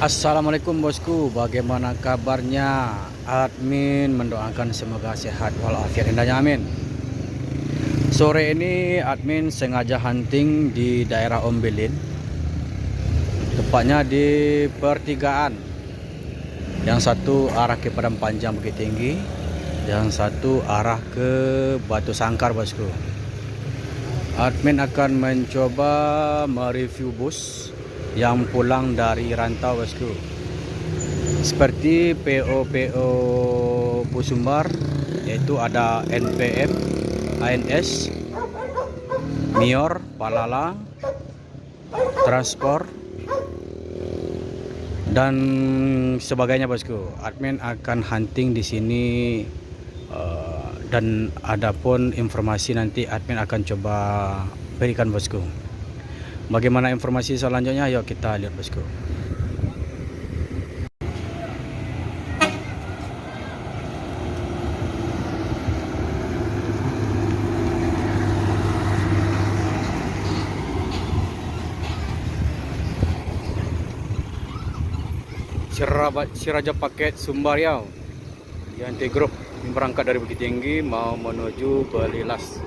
Assalamualaikum bosku, bagaimana kabarnya? Admin mendoakan semoga sehat walafiat, indahnya amin. Sore ini admin sengaja hunting di daerah Ombelin, tepatnya di pertigaan. Yang satu arah ke Padang Panjang Bukit Tinggi, yang satu arah ke Batu Sangkar bosku. Admin akan mencoba mereview bus yang pulang dari rantau bosku, seperti PO bus Sumbar, yaitu ada NPM, ANS, Mior, Palala, Transport dan sebagainya bosku. Admin akan hunting di sini, dan adapun informasi nanti admin akan coba berikan bosku. Bagaimana informasi selanjutnya? Yuk kita lihat bosku. Si Raja Paket Sumbar Riau yang Grup berangkat dari Bukit Tinggi mau menuju Belilas.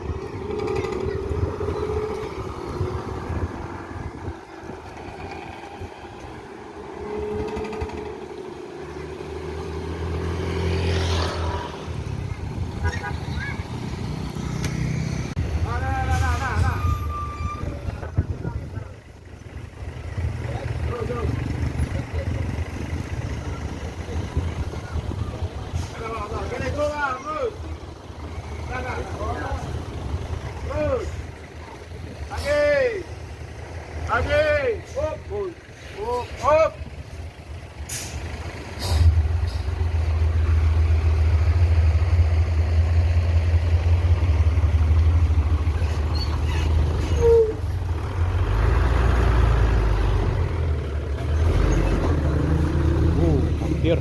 Hampir.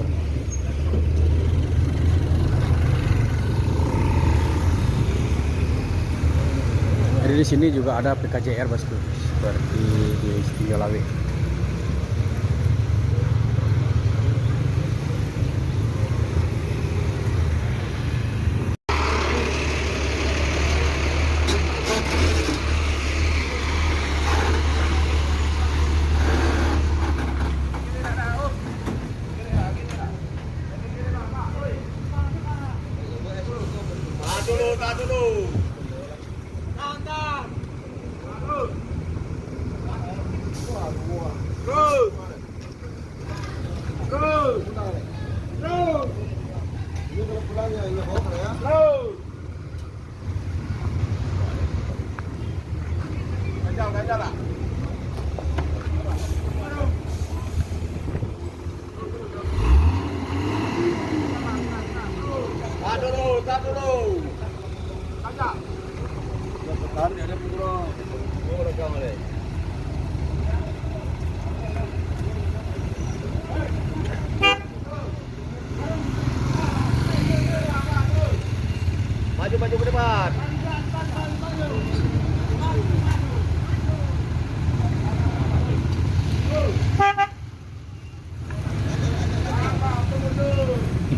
Jadi di sini juga ada PKJR bosku, seperti di Stinggalawe. Tahan dulu. Tahan dulu. Tahan dia ada pura. Oh, rekam boleh. Maju ke depan.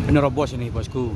Penerobos ini bosku.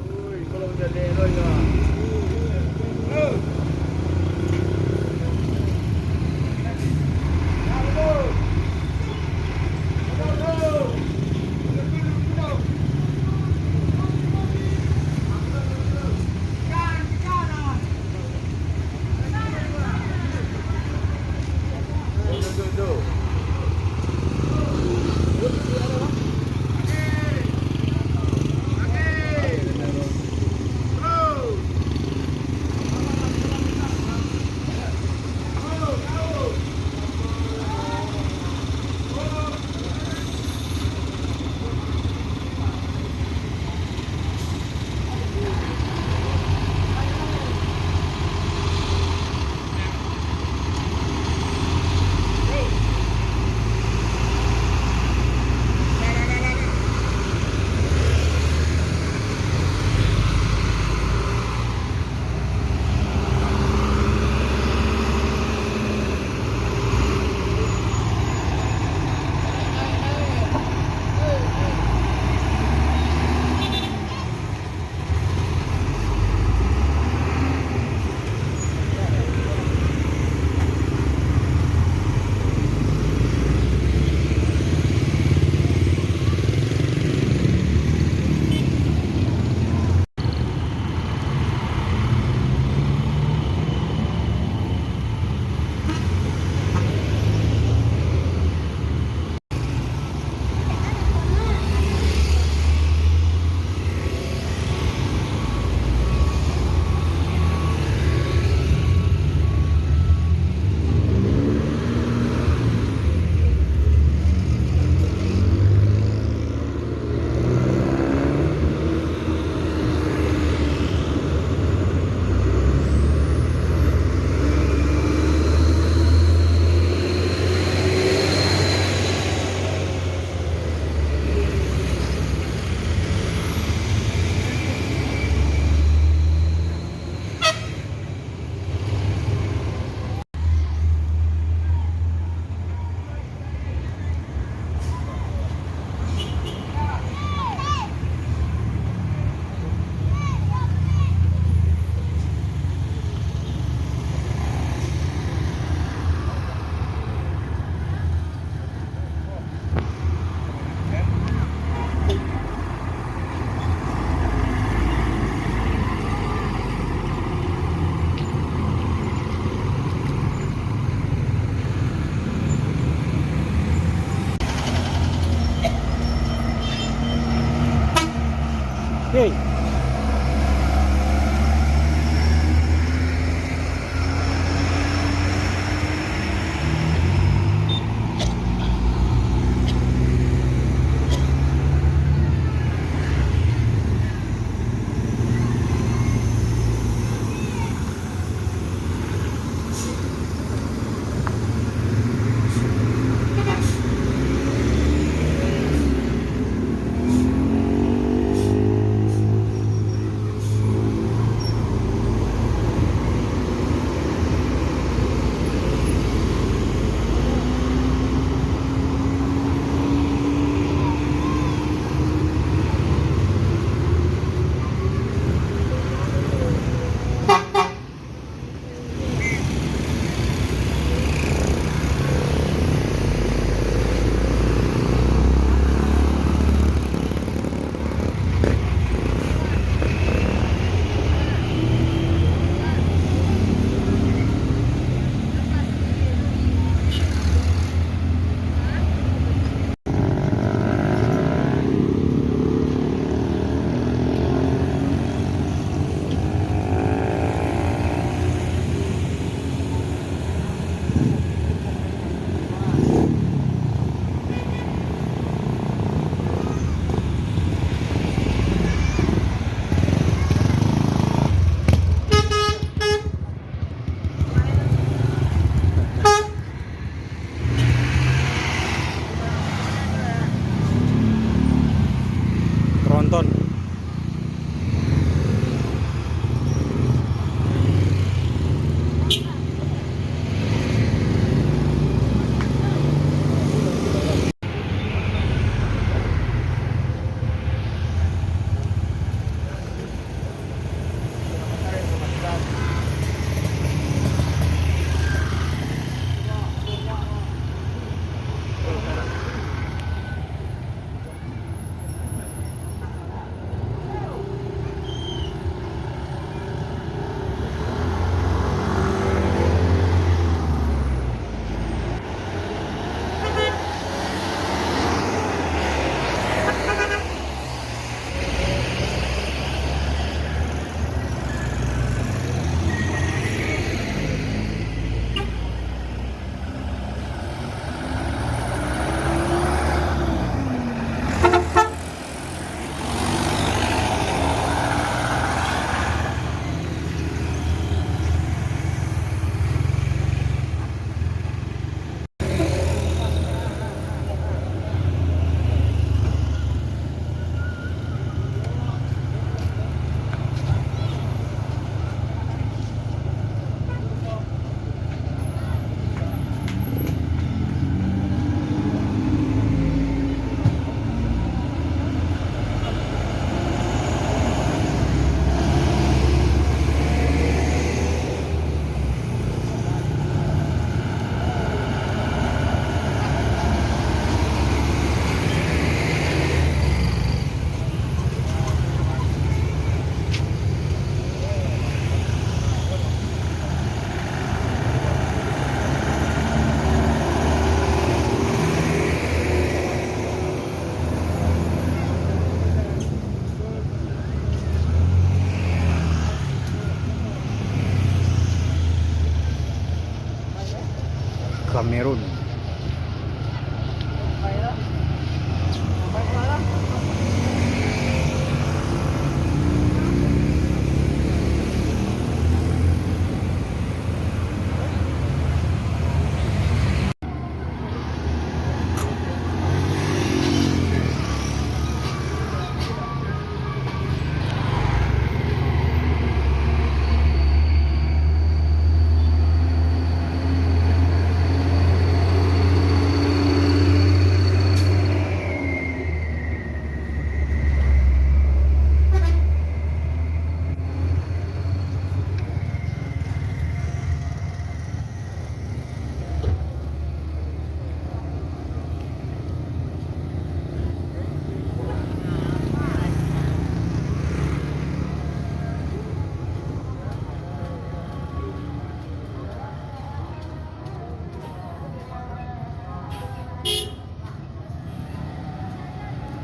Kamerun.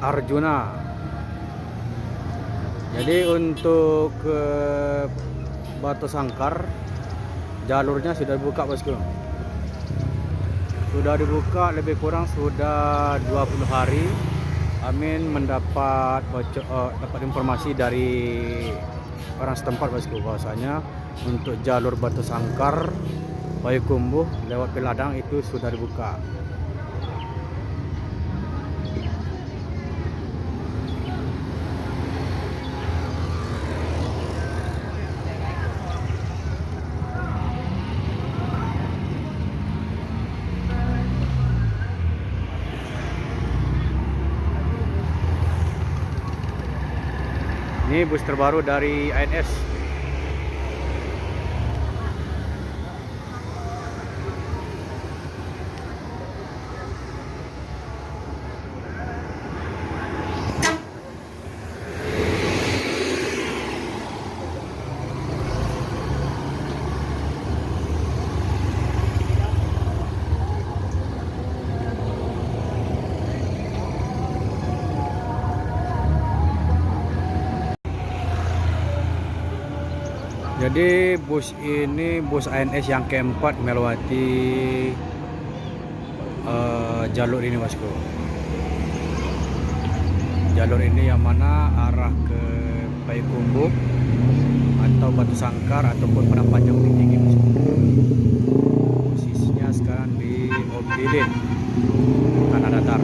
Arjuna. Jadi untuk ke Batu Sangkar jalurnya sudah dibuka bosku. Sudah dibuka lebih kurang sudah 20 hari. Amin mendapat dapat informasi dari orang setempat bosku bahwasanya untuk jalur Batu Sangkar Payakumbuh lewat Peladang itu sudah dibuka. Ini bus terbaru dari ANS. Jadi bus ini bus ANS yang keempat melewati jalur ini bosku. Jalur ini yang mana arah ke Payakumbuh atau Batu Sangkar ataupun Padang Panjang Bukit Tinggi bosku. Posisinya sekarang di Obilin Tanah Datar.